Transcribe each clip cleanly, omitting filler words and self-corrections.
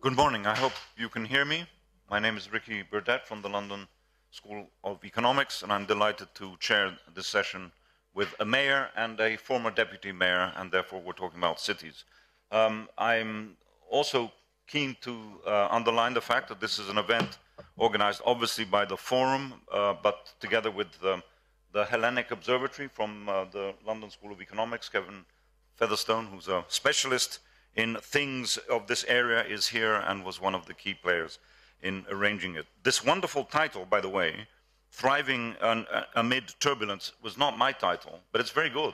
Good morning. I hope you can hear me. My name is Ricky Burdett from the London School of Economics, and I'm delighted to chair this session with a mayor and a former deputy mayor, and therefore we're talking about cities. I'm also keen to underline the fact that this is an event organized obviously by the Foroum, but together with the Hellenic Observatory from the London School of Economics. Kevin Featherstone, who's a specialist in things of this area, is here and was one of the key players in arranging it. This wonderful title, by the way, Thriving Amid Turbulence, was not my title, but it's very good,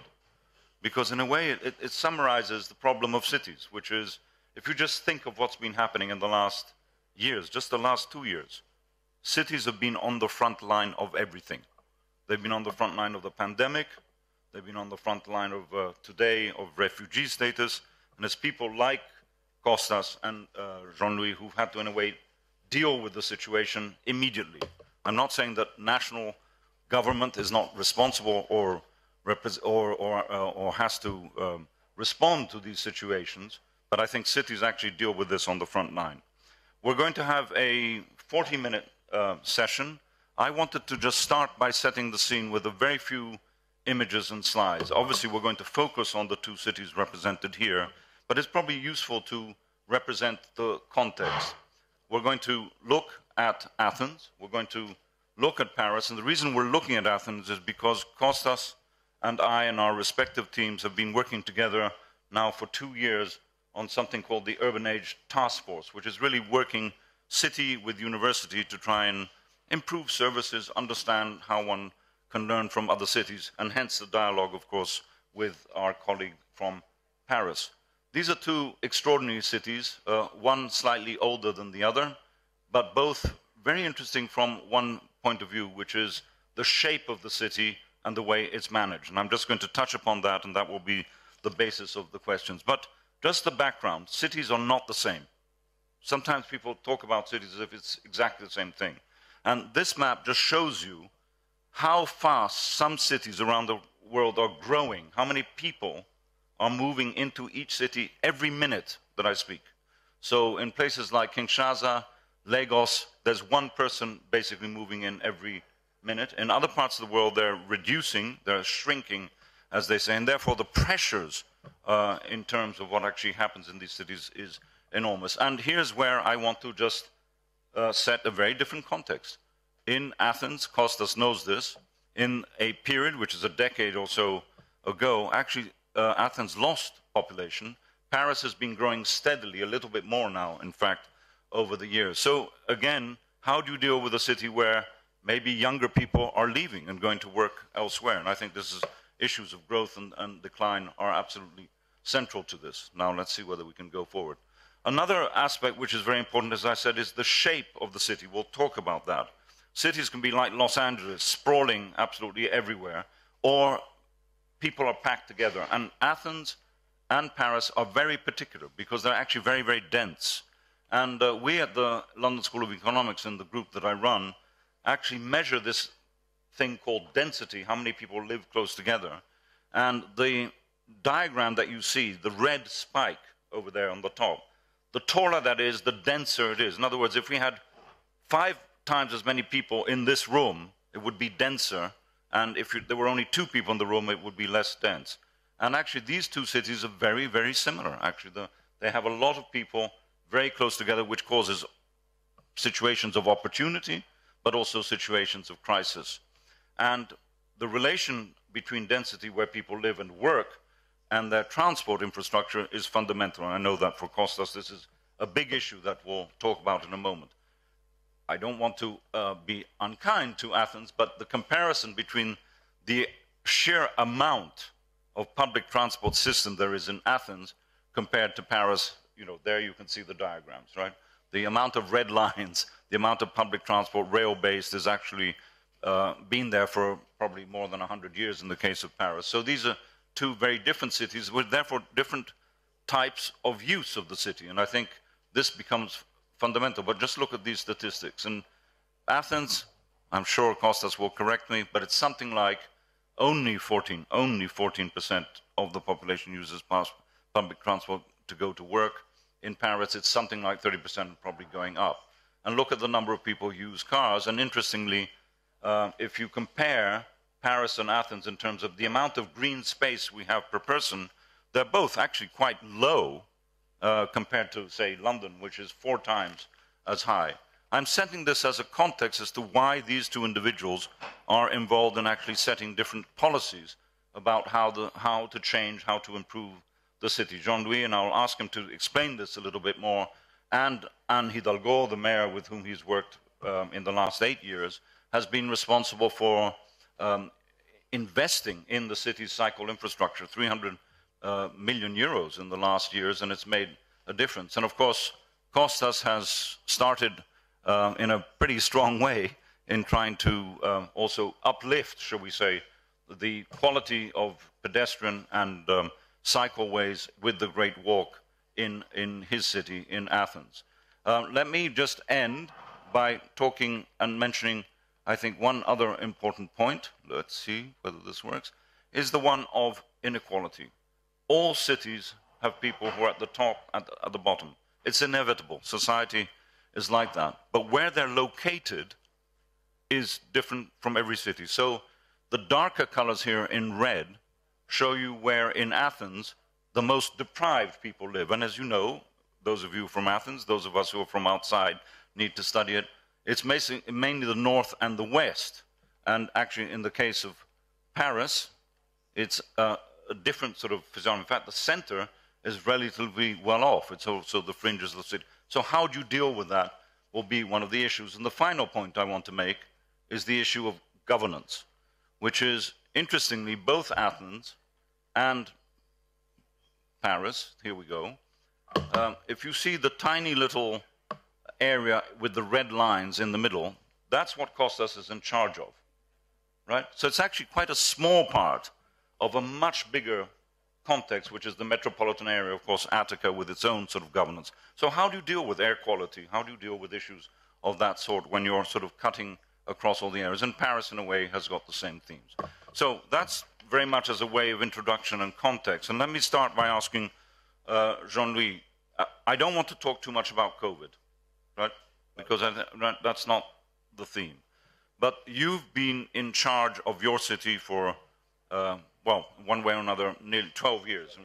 because in a way it summarizes the problem of cities, which is, if you just think of what's been happening in the last years, just the last 2 years, cities have been on the front line of everything. They've been on the front line of the pandemic, they've been on the front line of today of refugee status, and it's people like Kostas and Jean-Louis who've had to, in a way, deal with the situation immediately. I'm not saying that national government is not responsible or has to respond to these situations, but I think cities actually deal with this on the front line. We're going to have a 40-minute session. I wanted to just start by setting the scene with a very few images and slides. Obviously, we're going to focus on the two cities represented here, but it's probably useful to represent the context. We're going to look at Athens, we're going to look at Paris, and the reason we're looking at Athens is because Kostas and I and our respective teams have been working together now for 2 years on something called the Urban Age Task Force, which is really working city with university to try and improve services, understand how one can learn from other cities, and hence the dialogue, of course, with our colleague from Paris. These are two extraordinary cities, one slightly older than the other, but both very interesting from one point of view, which is the shape of the city and the way it's managed. And I'm just going to touch upon that, and that will be the basis of the questions. But just the background, cities are not the same. Sometimes people talk about cities as if it's exactly the same thing. And this map just shows you how fast some cities around the world are growing, how many people are moving into each city every minute that I speak. So in places like Kinshasa, Lagos, there's one person basically moving in every minute. In other parts of the world, they're reducing, they're shrinking, as they say, and therefore the pressures in terms of what actually happens in these cities is enormous. And here's where I want to just set a very different context. In Athens, Kostas knows this, in a period which is a decade or so ago, actually Athens lost population. Paris has been growing steadily, a little bit more now, in fact, over the years. So again, how do you deal with a city where maybe younger people are leaving and going to work elsewhere? And I think this is issues of growth and decline are absolutely central to this. Now let's see whether we can go forward. Another aspect which is very important, as I said, is the shape of the city. We'll talk about that. Cities can be like Los Angeles, sprawling absolutely everywhere, or people are packed together. And Athens and Paris are very particular because they're actually very, very dense. And we at the London School of Economics, in the group that I run, actually measure this thing called density, how many people live close together. And the diagram that you see, the red spike over there on the top, the taller that is, the denser it is. In other words, if we had 5 times as many people in this room, it would be denser. And if there were only 2 people in the room, it would be less dense. And actually, these two cities are very, very similar. Actually, they have a lot of people very close together, which causes situations of opportunity, but also situations of crisis. And the relation between density, where people live and work, and their transport infrastructure is fundamental. And I know that for Kostas, this is a big issue that we'll talk about in a moment. I don't want to be unkind to Athens, but the comparison between the sheer amount of public transport system there is in Athens compared to Paris, you know, there you can see the diagrams, right? The amount of red lines, the amount of public transport, rail-based, has actually been there for probably more than 100 years in the case of Paris. So these are two very different cities with therefore different types of use of the city. And I think this becomes fundamental. But just look at these statistics. In Athens, I'm sure Kostas will correct me, but it's something like only 14% of the population uses public transport to go to work. in Paris, it's something like 30%, probably going up. And look at the number of people who use cars. And interestingly, if you compare Paris and Athens in terms of the amount of green space we have per person, they're both actually quite low compared to, say, London, which is 4 times as high. I'm setting this as a context as to why these two individuals are involved in actually setting different policies about how to change, how to improve the city. Jean-Louis, and I'll ask him to explain this a little bit more, and Anne Hidalgo, the mayor with whom he's worked in the last 8 years, has been responsible for investing in the city's cycle infrastructure, 300 million euros in the last years, and it's made a difference. And of course, Kostas has started in a pretty strong way in trying to also uplift, shall we say, the quality of pedestrian and cycleways with the Great Walk in his city, in Athens. Let me just end by talking and mentioning, I think, one other important point, let's see whether this works, is the one of inequality. All cities have people who are at the top and at the bottom. It's inevitable. Society is like that. But where they're located is different from every city. So the darker colors here in red show you where in Athens the most deprived people live. And as you know, those of you from Athens, those of us who are from outside need to study it, it's mainly the north and the west. And actually, in the case of Paris, it's a different sort of physiognomy. In fact, the center is relatively well off. It's also the fringes of the city. So how do you deal with that will be one of the issues. And the final point I want to make is the issue of governance, which is, interestingly, both Athens and Paris, here we go, if you see the tiny little area with the red lines in the middle, that's what Kostas is in charge of, right? So it's actually quite a small part of a much bigger context, which is the metropolitan area, of course, Attica, with its own sort of governance. So how do you deal with air quality? How do you deal with issues of that sort when you're sort of cutting across all the areas? And Paris, in a way, has got the same themes. So that's very much as a way of introduction and context. And let me start by asking Jean-Louis, I don't want to talk too much about COVID, right? Because that's not the theme. But you've been in charge of your city for, well, one way or another, nearly 12 years,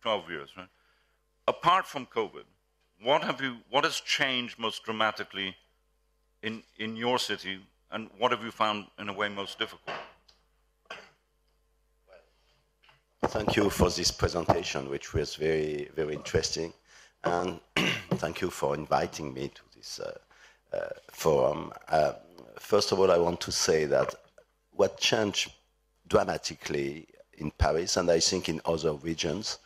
right? Apart from COVID, what has changed most dramatically in your city, and what have you found, in a way, most difficult? Thank you for this presentation, which was very, very interesting. And thank you for inviting me to this forum. First of all, I want to say that what changed dramatically in Paris, and I think in other regions,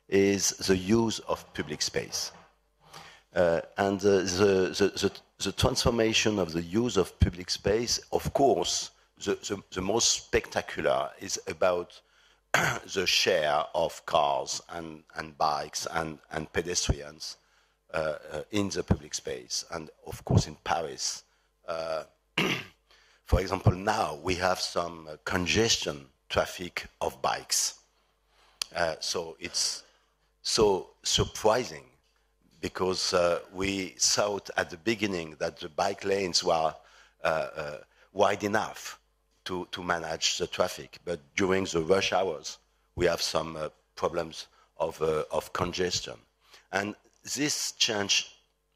is the use of public space. And the transformation of the use of public space, of course, the most spectacular is about the share of cars and bikes and pedestrians in the public space. And of course in Paris, for example, now we have some congestion traffic of bikes. So it's so surprising because we thought at the beginning that the bike lanes were wide enough to manage the traffic, but during the rush hours, we have some problems of congestion. And this changed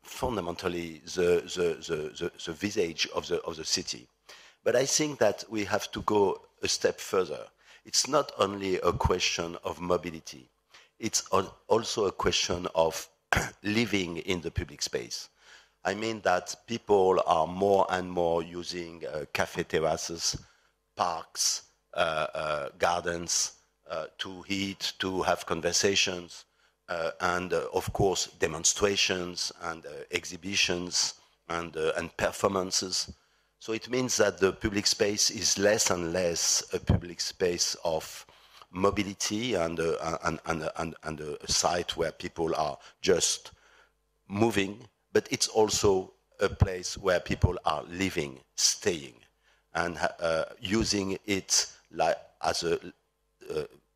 fundamentally the visage of the city. But I think that we have to go a step further. It's not only a question of mobility, it's also a question of living in the public space. I mean that people are more and more using cafe terraces, parks, gardens to eat, to have conversations, and of course demonstrations and exhibitions and performances. So it means that the public space is less and less a public space of mobility and a site where people are just moving, but it's also a place where people are living, staying, and using it as a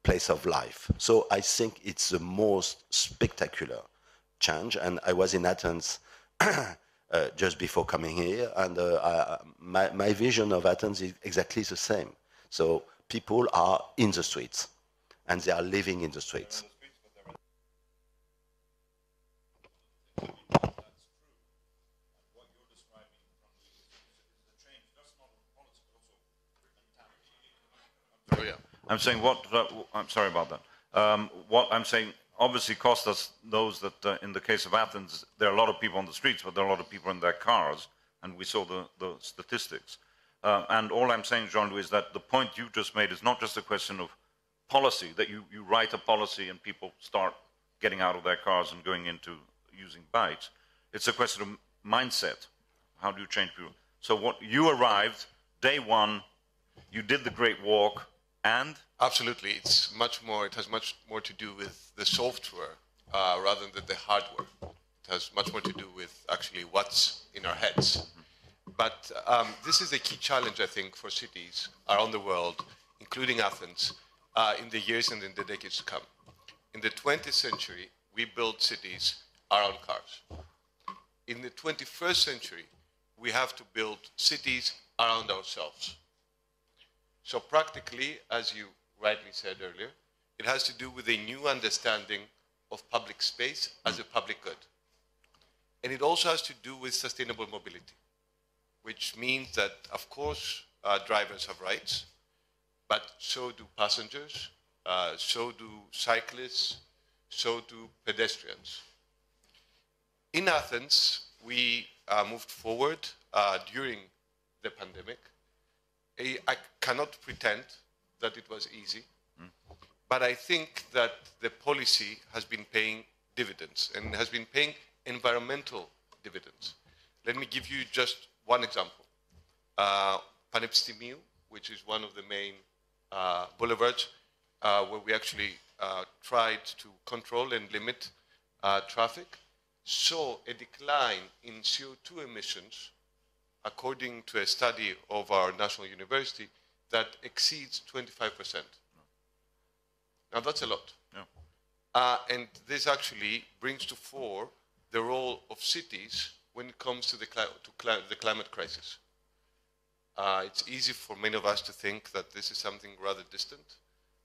place of life. So I think it's the most spectacular change. And I was in Athens just before coming here, and my vision of Athens is exactly the same. So people are in the streets, and they are living in the streets. Oh, yeah. I'm saying what, I'm sorry about that. What I'm saying, obviously Kostas knows that in the case of Athens, there are a lot of people on the streets, but there are a lot of people in their cars, and we saw the statistics. And all I'm saying, Jean-Louis, is that the point you just made is not just a question of policy, that you write a policy and people start getting out of their cars and going into using bikes. It's a question of mindset. How do you change people? So what you arrived, day one, you did the Great Walk, and? Absolutely. It's much more, it has much more to do with the software rather than the hardware. It has much more to do with actually what's in our heads. But this is a key challenge, I think, for cities around the world, including Athens, in the years and in the decades to come. In the 20th century, we built cities around cars. In the 21st century, we have to build cities around ourselves. So practically, as you rightly said earlier, it has to do with a new understanding of public space as a public good. And it also has to do with sustainable mobility, which means that, of course, drivers have rights, but so do passengers, so do cyclists, so do pedestrians. In Athens, we moved forward during the pandemic. I cannot pretend that it was easy, but I think that the policy has been paying dividends and has been paying environmental dividends. Let me give you just one example. Panepistimiou, which is one of the main boulevards where we actually tried to control and limit traffic, saw a decline in CO2 emissions, according to a study of our national university, that exceeds 25%. Now that's a lot. Yeah. And this actually brings to fore the role of cities when it comes to the climate crisis. It's easy for many of us to think that this is something rather distant,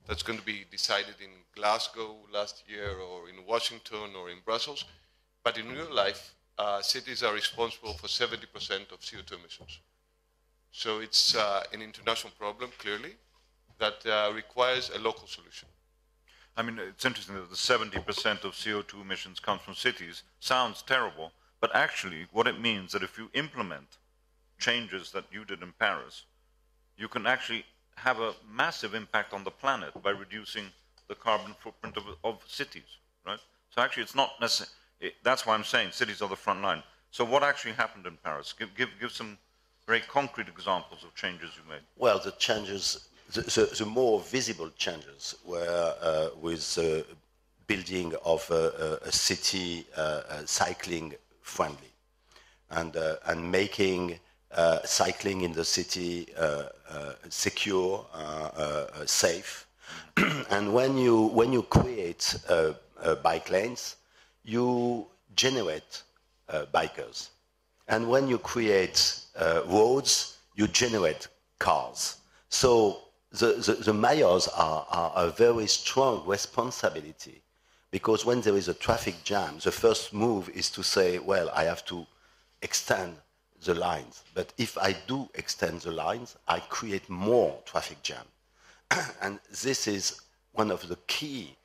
that's going to be decided in Glasgow last year, or in Washington, or in Brussels. But in real life, cities are responsible for 70% of CO2 emissions. So it's an international problem, clearly, that requires a local solution. I mean, it's interesting that the 70% of CO2 emissions comes from cities. Sounds terrible, but actually what it means that if you implement changes that you did in Paris, you can actually have a massive impact on the planet by reducing the carbon footprint of cities, right? So actually it's not necessarily, that's why I'm saying cities are the front line. So what actually happened in Paris? Give some very concrete examples of changes you made. Well, the changes, the more visible changes were with the building of a city cycling friendly, and making cycling in the city secure, safe. And when you create bike lanes, you generate bikers. And when you create roads, you generate cars. So the mayors are a very strong responsibility, because when there is a traffic jam, the first move is to say, well, I have to extend the lines. But if I do extend the lines, I create more traffic jam. And this is one of the key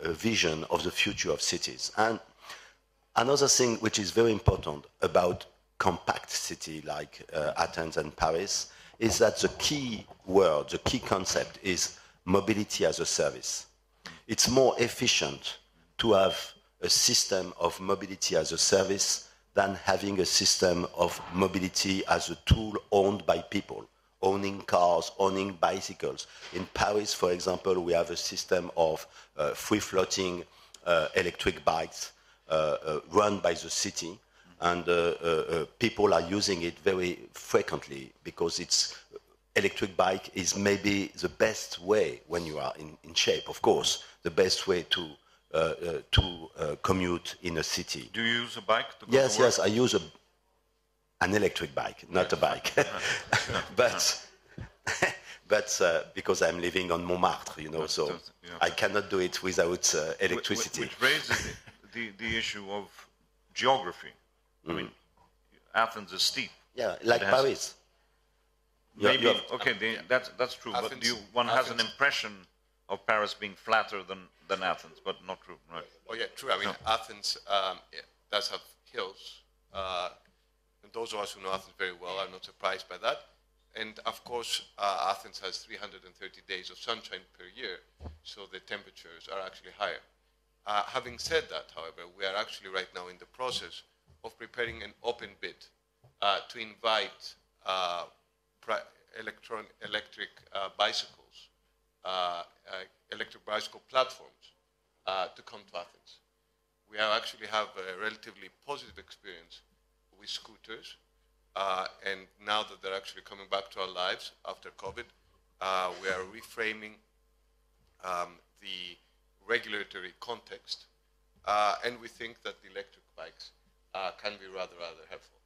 vision of the future of cities. And another thing which is very important about compact city like Athens and Paris is that the key word, the key concept is mobility as a service. It's more efficient to have a system of mobility as a service than having a system of mobility as a tool owned by people, owning cars, owning bicycles. In Paris, for example, we have a system of free-floating electric bikes run by the city, and people are using it very frequently because electric bike is maybe the best way when you are in shape, of course, the best way to commute in a city. Do you use a bike to go Yes, to work? yes, I use an electric bike, not a bike. but because I'm living on Montmartre, you know, so I cannot do it without electricity. Which raises the issue of geography. I mean, Athens is steep. Yeah, like Paris. Maybe, that's true, Athens, but one has an impression of Paris being flatter than Athens, but not true, right? Oh yeah, true. I mean, Athens does have hills. And those of us who know Athens very well are not surprised by that. And of course, Athens has 330 days of sunshine per year, so the temperatures are actually higher. Having said that, however, we are actually right now in the process of preparing an open bid to invite electric bicycles, electric bicycle platforms to come to Athens. We actually have a relatively positive experience with scooters, and now that they're actually coming back to our lives after COVID, we are reframing the regulatory context, and we think that the electric bikes can be rather helpful.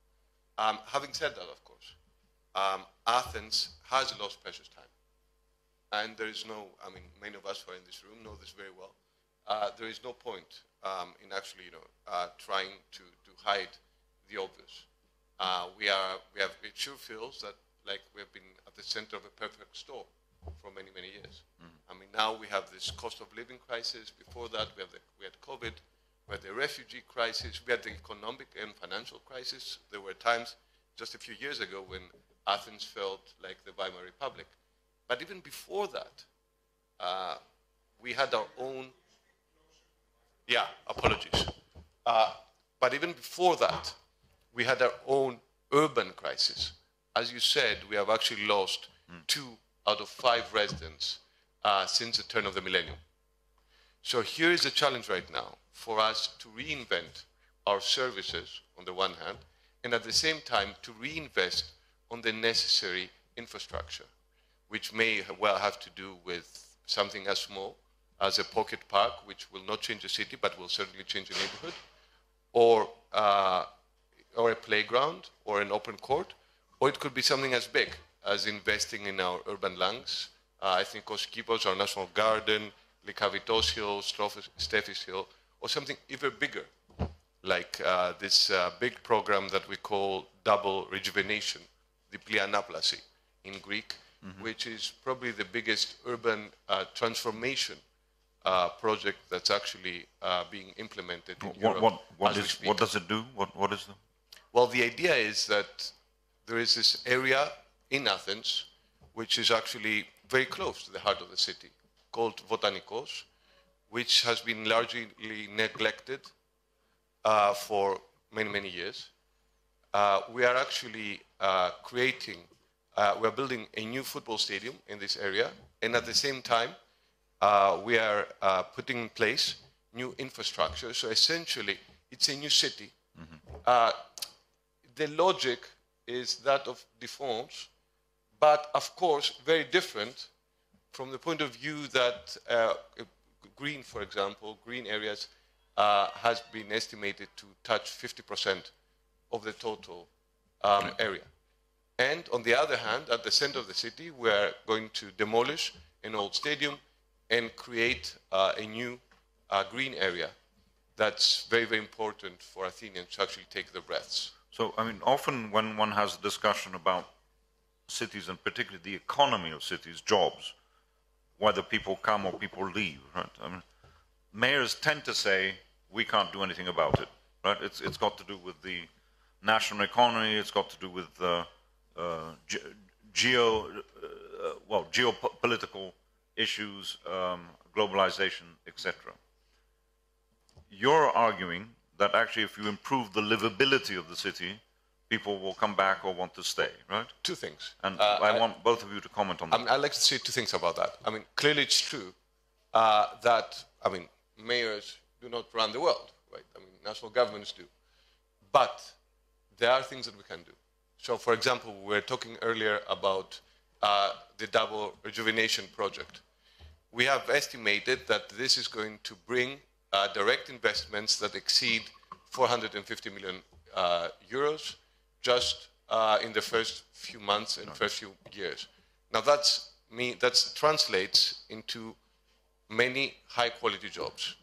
Having said that, of course, Athens has lost precious time. And there is no, I mean, many of us who are in this room know this very well. There is no point in actually, trying to hide the obvious. It sure feels that like we have been at the center of a perfect storm for many, many years. I mean, now we have this cost of living crisis. Before that, we had COVID. We had the refugee crisis. We had the economic and financial crisis. There were times just a few years ago when Athens felt like the Weimar Republic. But even before that, we had our own, apologies. But even before that, we had our own urban crisis. As you said, we have actually lost 2 out of 5 residents since the turn of the millennium. So here is the challenge right now for us to reinvent our services on the one hand, and at the same time to reinvest on the necessary infrastructure, which may well have to do with something as small as a pocket park, which will not change the city, but will certainly change the neighborhood, or a playground, or an open court, or it could be something as big as investing in our urban lungs. I think Koskipos, our national garden, Likavitos Hill, Steffis Hill, or something even bigger, like this big program that we call double rejuvenation, the Plianaplasi in Greek, which is probably the biggest urban transformation project that's actually being implemented in Europe. What does it do? What is the... Well, the idea is that there is this area in Athens, which is actually very close to the heart of the city, called Botanikos, which has been largely neglected for many, many years. We are actually we are building a new football stadium in this area, and at the same time, we are putting in place new infrastructure. So essentially, it's a new city. The logic is that of Délphi, but of course, very different from the point of view that green, for example, green areas has been estimated to touch 50% of the total area. And on the other hand, at the center of the city, we are going to demolish an old stadium and create a new green area that's very, very important for Athenians to actually take their breaths. So, I mean, often when one has a discussion about cities, and particularly the economy of cities, jobs, whether people come or people leave, right? I mean, mayors tend to say, we can't do anything about it, right? It's got to do with the national economy, it's got to do with geopolitical issues, globalization, etc. You're arguing that actually if you improve the livability of the city, people will come back or want to stay, right? 2 things. And I want both of you to comment on that. I'd like to say 2 things about that. I mean, clearly it's true that, I mean, mayors do not run the world, right? I mean, national governments do. But there are things that we can do. So, for example, we were talking earlier about the double rejuvenation project. We have estimated that this is going to bring direct investments that exceed 450 million euros just in the first few months and first few years. Now that translates into many high-quality jobs.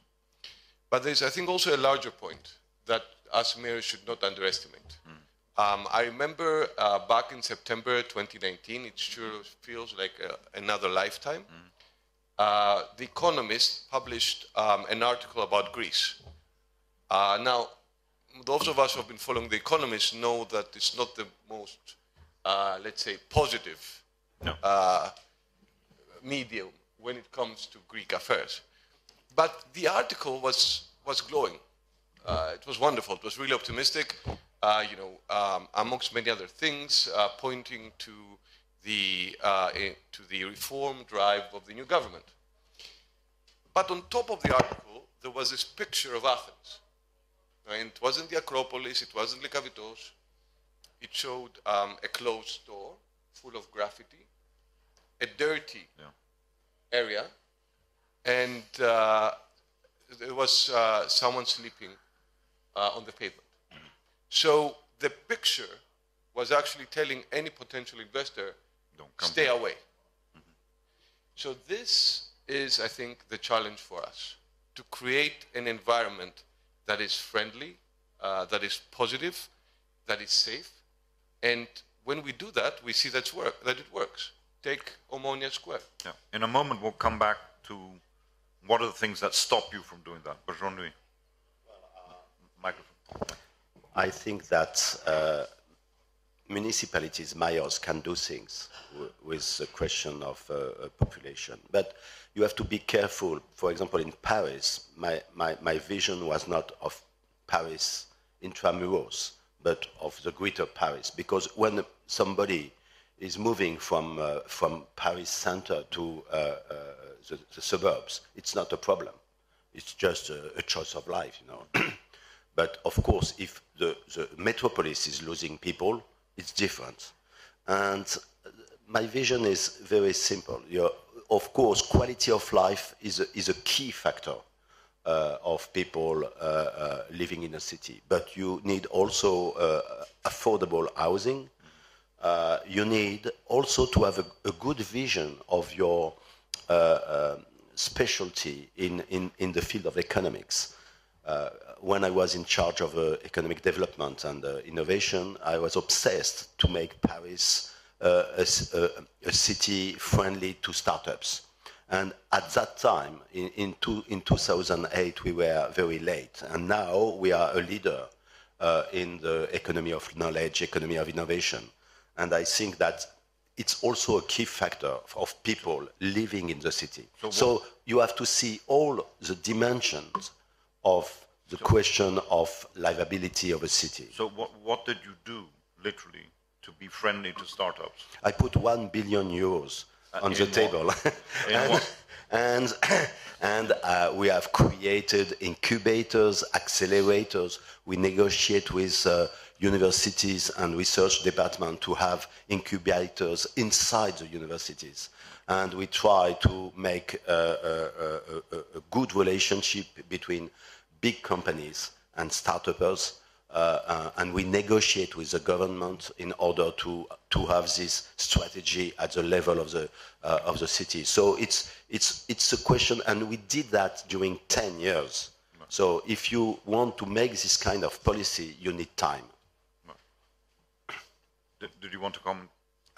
But there's, I think, also a larger point that us mayors should not underestimate. I remember back in September 2019, it sure feels like another lifetime. The Economist published an article about Greece. Now, those of us who have been following The Economist know that it's not the most, let's say, positive medium when it comes to Greek affairs. But the article was glowing. It was wonderful. It was really optimistic, amongst many other things, pointing to the reform drive of the new government. But on top of the article, there was this picture of Athens. And it wasn't the Acropolis, it wasn't Lykavitos. It showed a closed door full of graffiti, a dirty area, and there was someone sleeping on the pavement. So the picture was actually telling any potential investor, stay away. So this is, I think, the challenge for us, to create an environment that is friendly, that is positive, that is safe. And when we do that, we see that it works. Take Omonia Square. Yeah. In a moment, we'll come back to what are the things that stop you from doing that. But Jean-Louis, microphone. I think that municipalities, mayors can do things with the question of population. But you have to be careful. For example, in Paris, my vision was not of Paris intramuros, but of the greater Paris. Because when somebody is moving from Paris center to the suburbs, it's not a problem. It's just a choice of life, you know. But of course, if the metropolis is losing people, it's different. And my vision is very simple. Of course, quality of life is a key factor of people living in a city. But you need also affordable housing. You need also to have a good vision of your specialty in the field of economics. When I was in charge of economic development and innovation, I was obsessed to make Paris a city friendly to startups. And at that time, in 2008, we were very late. And now we are a leader in the economy of knowledge, economy of innovation. And I think that it's also a key factor of people living in the city. So you have to see all the dimensions of the question of livability of a city. So what did you do, literally, to be friendly to startups? I put 1 billion euros on the table. And we have created incubators, accelerators. We negotiate with universities and research departments to have incubators inside the universities. And we try to make a good relationship between big companies and startups, and we negotiate with the government in order to have this strategy at the level of the city. So it's a question, and we did that during 10 years. So if you want to make this kind of policy, you need time. Did you want to comment?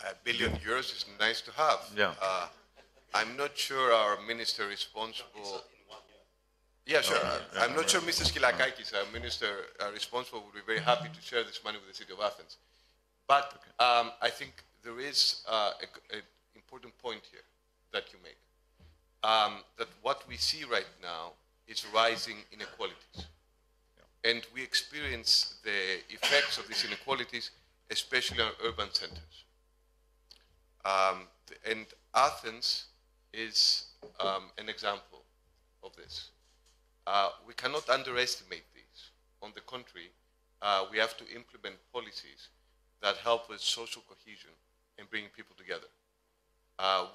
€1 billion is nice to have. Yeah. I'm not sure our minister responsible. Yeah, sure. I'm not sure Mr. Skylakakis, our minister responsible, would be very happy to share this money with the city of Athens. But I think there is an important point here that you make. That what we see right now is rising inequalities. Yeah. And we experience the effects of these inequalities, especially on urban centers. And Athens is an example of this. We cannot underestimate these. On the contrary, we have to implement policies that help with social cohesion and bring people together.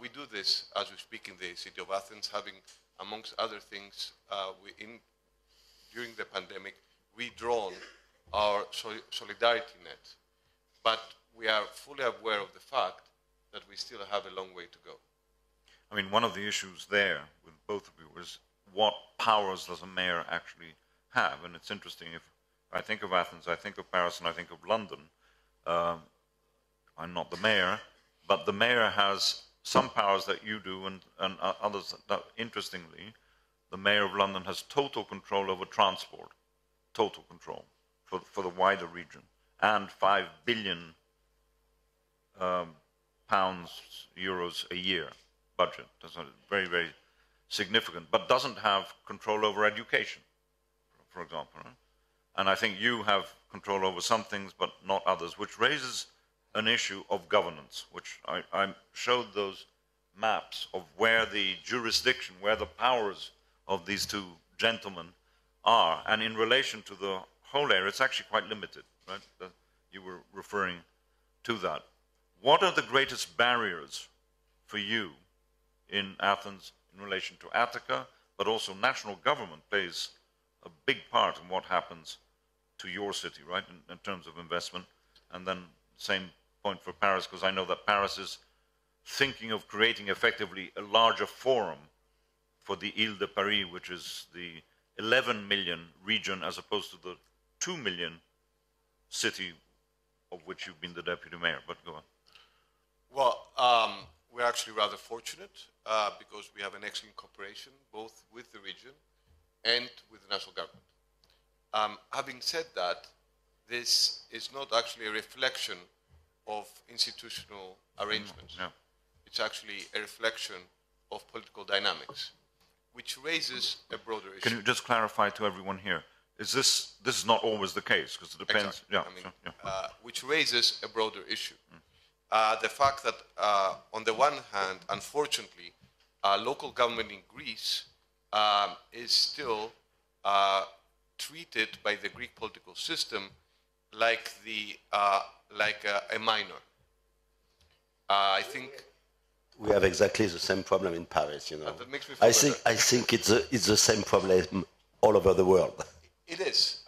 We do this as we speak in the city of Athens, having, amongst other things, during the pandemic, redrawn our solidarity net. But we are fully aware of the fact that we still have a long way to go. I mean, one of the issues there with both of you is what powers does a mayor actually have? And it's interesting, if I think of Athens, I think of Paris, and I think of London. I'm not the mayor, but the mayor has some powers that you do and others that, interestingly, the mayor of London has total control over transport, total control for the wider region, and 5 billion pounds, euros a year budget. That's very, very significant, but doesn't have control over education, for example. Right? And I think you have control over some things, but not others, which raises an issue of governance, which I showed those maps of where the jurisdiction, where the powers of these two gentlemen are. And in relation to the whole area, it's actually quite limited, right? You were referring to that. What are the greatest barriers for you in Athens in relation to Attica, but also national government plays a big part in what happens to your city, right, in terms of investment? And then same point for Paris, because I know that Paris is thinking of creating effectively a larger forum for the Ile de Paris, which is the 11 million region as opposed to the 2 million city of which you've been the deputy mayor. But go on. Well, we're actually rather fortunate because we have an excellent cooperation both with the region and with the national government. Having said that, this is not actually a reflection of institutional arrangements. Yeah. It's actually a reflection of political dynamics, which raises a broader issue. Can you just clarify to everyone here? Is this is not always the case, because it depends. Exactly. Yeah, I mean, sure, yeah. Which raises a broader issue. The fact that, on the one hand, unfortunately, local government in Greece is still treated by the Greek political system like a minor. I think we have exactly the same problem in Paris. You know, that makes me feel better. I think it's the same problem all over the world. It is.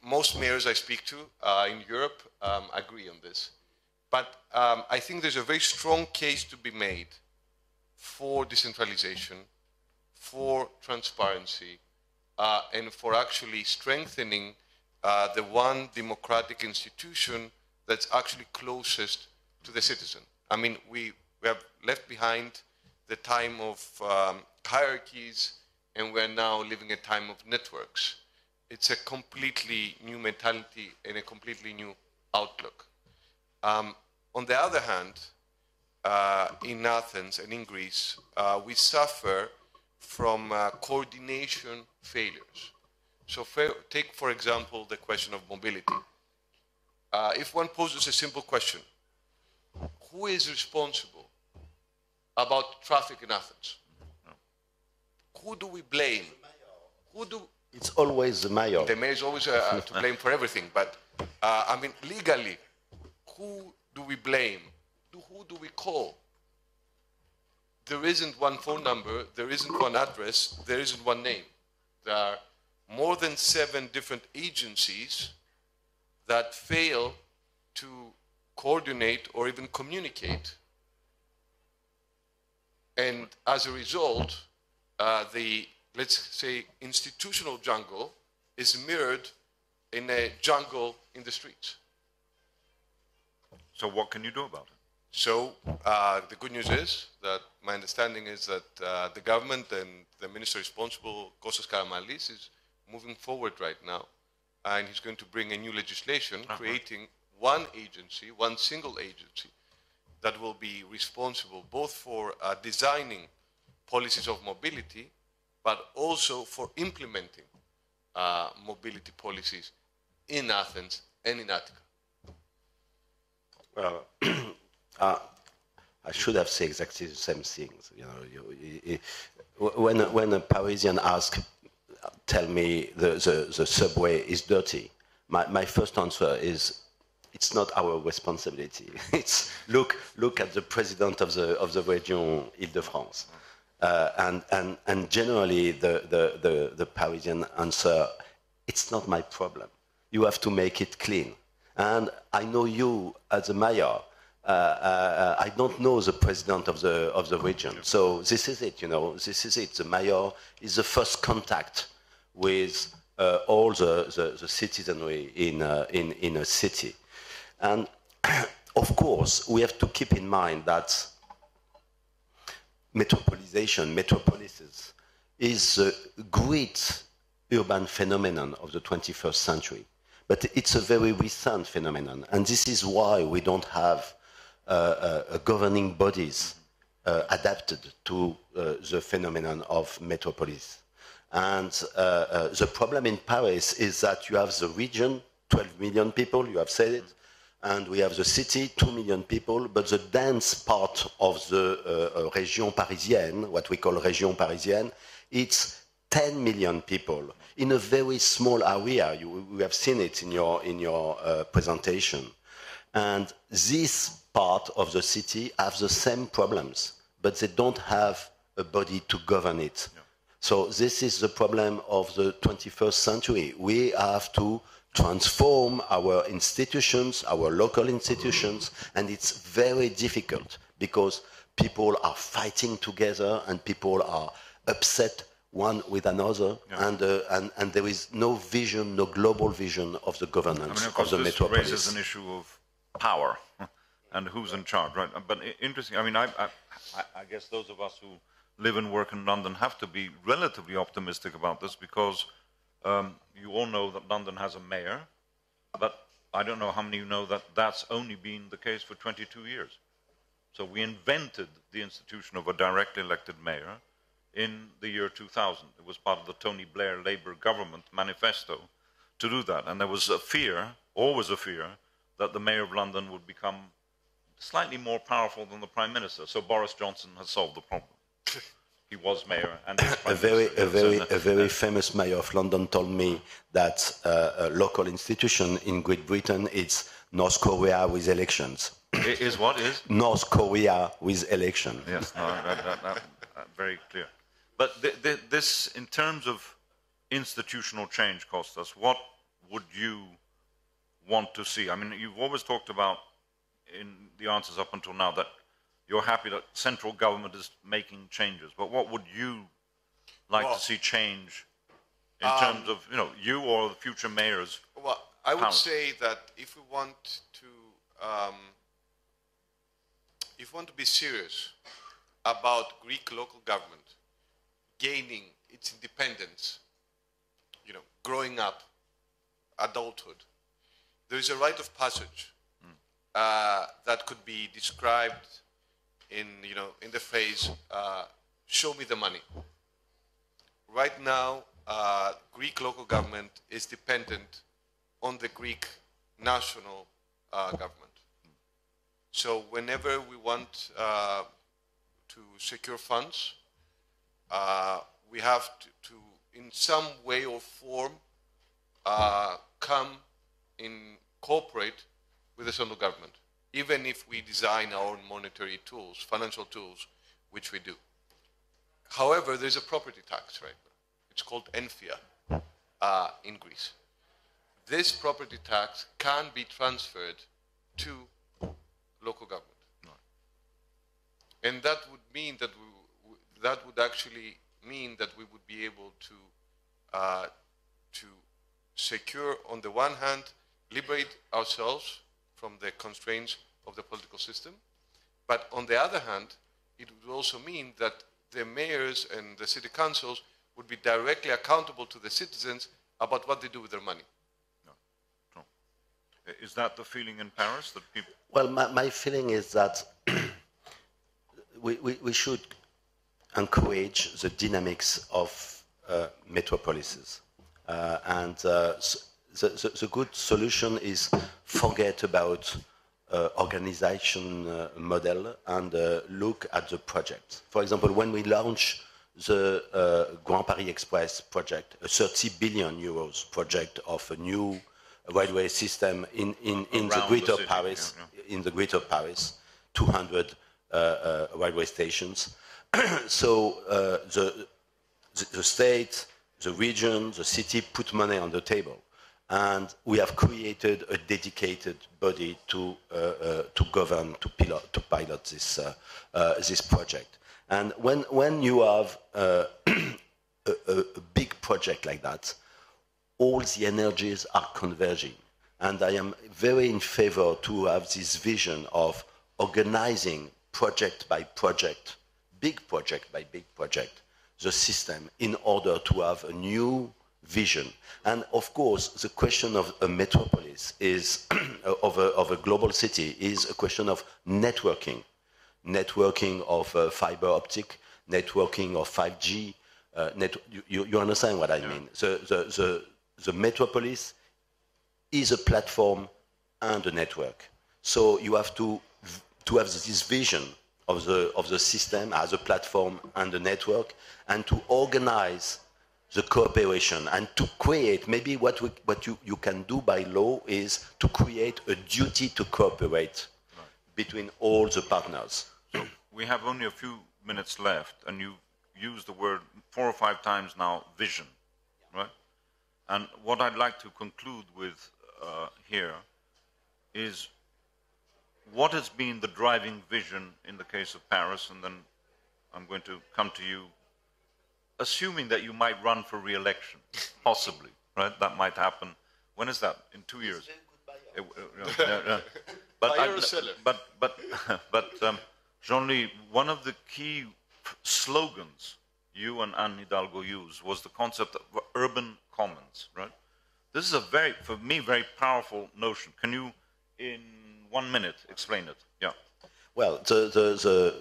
Most mayors I speak to in Europe agree on this. But I think there's a very strong case to be made for decentralization, for transparency, and for actually strengthening the one democratic institution that's actually closest to the citizen. I mean, we have left behind the time of hierarchies, and we're now living a time of networks. It's a completely new mentality and a completely new outlook. On the other hand, in Athens and in Greece, we suffer from coordination failures. So take, for example, the question of mobility. If one poses a simple question, who is responsible about traffic in Athens? Who do we blame? It's always the mayor. The mayor is always to blame for everything, but I mean, legally, who do we blame? Who do we call? There isn't one phone number, there isn't one address, there isn't one name. There are more than 7 different agencies that fail to coordinate or even communicate. And as a result, the, let's say, institutional jungle is mirrored in a jungle in the streets. So what can you do about it? So the good news is that my understanding is that the government and the minister responsible, Kostas Karamalis, is moving forward right now, and he's going to bring a new legislation creating one agency, one single agency, that will be responsible both for designing policies of mobility, but also for implementing mobility policies in Athens and in Attica. Well, I should have said exactly the same things. You know, when a Parisian tell me the subway is dirty, my first answer is, it's not our responsibility. It's look at the president of the region Île-de-France. And generally, the Parisian answer, it's not my problem. You have to make it clean. And I know you as a mayor. I don't know the president of the region. So this is it, you know. This is it. The mayor is the first contact with all the citizenry in a city. And of course, we have to keep in mind that metropolises, is a great urban phenomenon of the 21st century. But it's a very recent phenomenon. And this is why we don't have governing bodies adapted to the phenomenon of metropolis. And the problem in Paris is that you have the region, 12 million people, you have said it, and we have the city, 2 million people, but the dense part of the région parisienne, what we call région parisienne, it's 10 million people in a very small area. We have seen it in your presentation. And this part of the city have the same problems, but they don't have a body to govern it. Yeah. So this is the problem of the 21st century. We have to transform our institutions, our local institutions, and it's very difficult because people are fighting together and people are upset one with another, yeah. and there is no vision, no global vision of the governance of the metropolis. This raises an issue of power and who's in charge, right? But interesting, I mean, I guess those of us who live and work in London have to be relatively optimistic about this because you all know that London has a mayor, but I don't know how many of you know that that's only been the case for 22 years. So we invented the institution of a directly elected mayor in the year 2000. It was part of the Tony Blair Labour government manifesto to do that. And there was a fear, always a fear, that the mayor of London would become slightly more powerful than the prime minister. So Boris Johnson has solved the problem. He was mayor and a very famous mayor of London told me that a local institution in Great Britain is North Korea with elections. Is what is? North Korea with election. Yes, no, that very clear. But this, in terms of institutional change, Kostas, what would you want to see? I mean, you've always talked about, in the answers up until now, that you're happy that central government is making changes. But what would you like to see change in terms of, you know, you or the future mayors? Well, I would say that if we want to be serious about Greek local government gaining its independence, you know, growing up, adulthood, there is a rite of passage that could be described in the phrase, show me the money. Right now, Greek local government is dependent on the Greek national government. So whenever we want to secure funds, we have to in some way or form, cooperate with the central government, even if we design our own monetary tools, financial tools, which we do. However, there's a property tax right now. It's called enfia in Greece. This property tax can be transferred to local government. Right. And that would mean that that would actually mean that we would be able to secure, on the one hand, liberate ourselves from the constraints of the political system, but on the other hand, it would also mean that the mayors and the city councils would be directly accountable to the citizens about what they do with their money. No. No. Is that the feeling in Paris that people? Well, my feeling is that we should encourage the dynamics of metropolises, and the good solution is forget about organization model and look at the project. For example, when we launch the Grand Paris Express project, a 30 billion euros project of a new railway system in the Greater Paris, in the Greater Paris, 200 railway stations. the state, the region, the city put money on the table. And we have created a dedicated body to govern, to pilot this project. And when you have a big project like that, all the energies are converging. And I am very in favor to have this vision of organizing project by project, big project by big project, the system in order to have a new vision. And of course, the question of a metropolis is, of a global city, is a question of networking. Networking of fiber optic, networking of 5G. You understand what I mean? The metropolis is a platform and a network. So you have to have this vision of the system as a platform and a network, and to organize the cooperation and to create, maybe what you can do by law is to create a duty to cooperate between all the partners. So we have only a few minutes left, and you used the word 4 or 5 times now, vision, right? And what I'd like to conclude with here is what has been the driving vision in the case of Paris, and then I'm going to come to you, assuming that you might run for re-election, possibly, right? That might happen. When is that? In 2 years? But Jean-Louis, one of the key slogans you and Anne Hidalgo used was the concept of urban commons, right? This is a very, for me, very powerful notion. Can you, in 1 minute, explain it? Yeah. Well,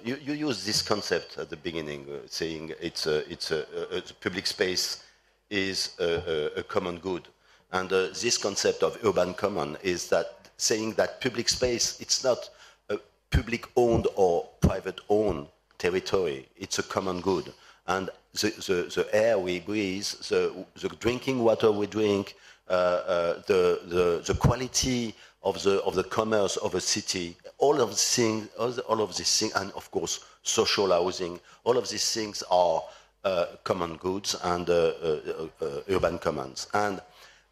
you use this concept at the beginning, saying the public space is a common good. And this concept of urban common is that saying that public space, it's not a public-owned or private-owned territory. It's a common good. And the air we breathe, the drinking water we drink, the quality of the commerce of a city, all of these things, and of course social housing, all of these things are common goods and urban commons. And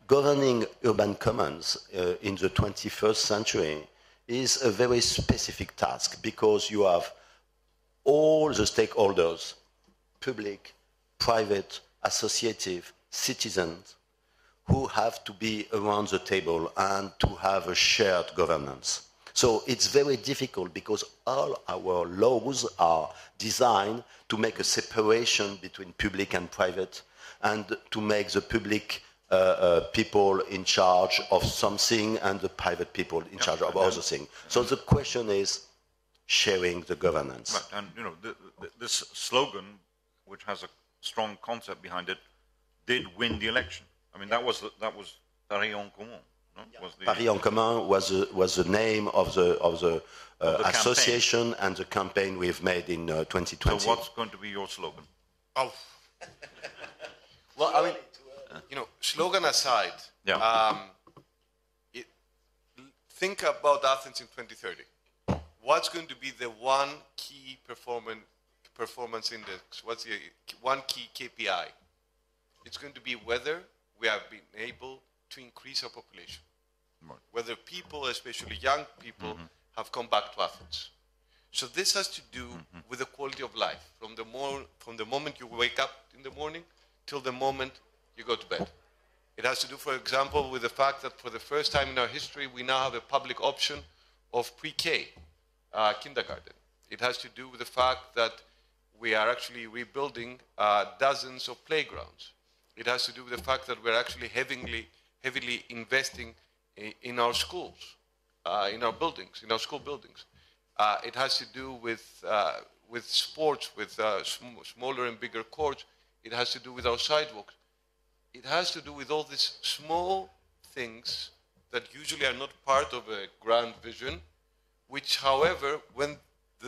governing urban commons in the 21st century is a very specific task, because you have all the stakeholders, public, private, associative, citizens, who have to be around the table and to have a shared governance. So it's very difficult, because all our laws are designed to make a separation between public and private, and to make the public people in charge of something and the private people in charge of other things. So the question is sharing the governance. Right. And you know, this slogan, which has a strong concept behind it, did win the election. I mean, that was Paris en Commun. No? Yeah. Paris en Commun was the name of the association and the campaign we've made in 2020. So what's going to be your slogan? Oh. Well, I mean, you know, slogan aside, think about Athens in 2030. What's going to be the one key performance index? What's the one key KPI? It's going to be whether we have been able to increase our population. Right. Whether people, especially young people, have come back to Athens. So this has to do with the quality of life, from the moment you wake up in the morning till the moment you go to bed. It has to do, for example, with the fact that for the first time in our history, we now have a public option of pre-K, kindergarten. It has to do with the fact that we are actually rebuilding dozens of playgrounds. It has to do with the fact that we're actually heavily investing in our schools, in our buildings, in our school buildings. It has to do with sports, with smaller and bigger courts. It has to do with our sidewalks. It has to do with all these small things that usually are not part of a grand vision, which, however, when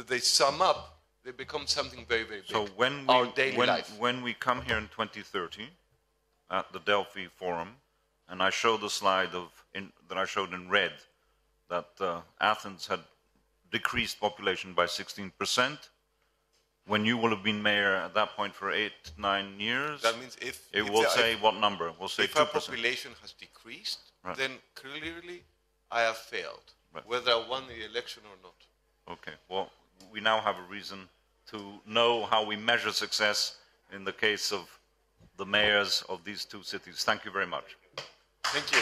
they sum up, they become something very, very big. So when we come here in 2030 at the Delphi Forum, and I show the slide that I showed in red, that Athens had decreased population by 16%, when you will have been mayor at that point for 8, 9 years, That means it will say what number? We'll say if our 2%. population has decreased, Right. then clearly I have failed, Right. whether I won the election or not. Okay, well, we now have a reason to know how we measure success in the case of the mayors of these two cities. Thank you very much. Thank you.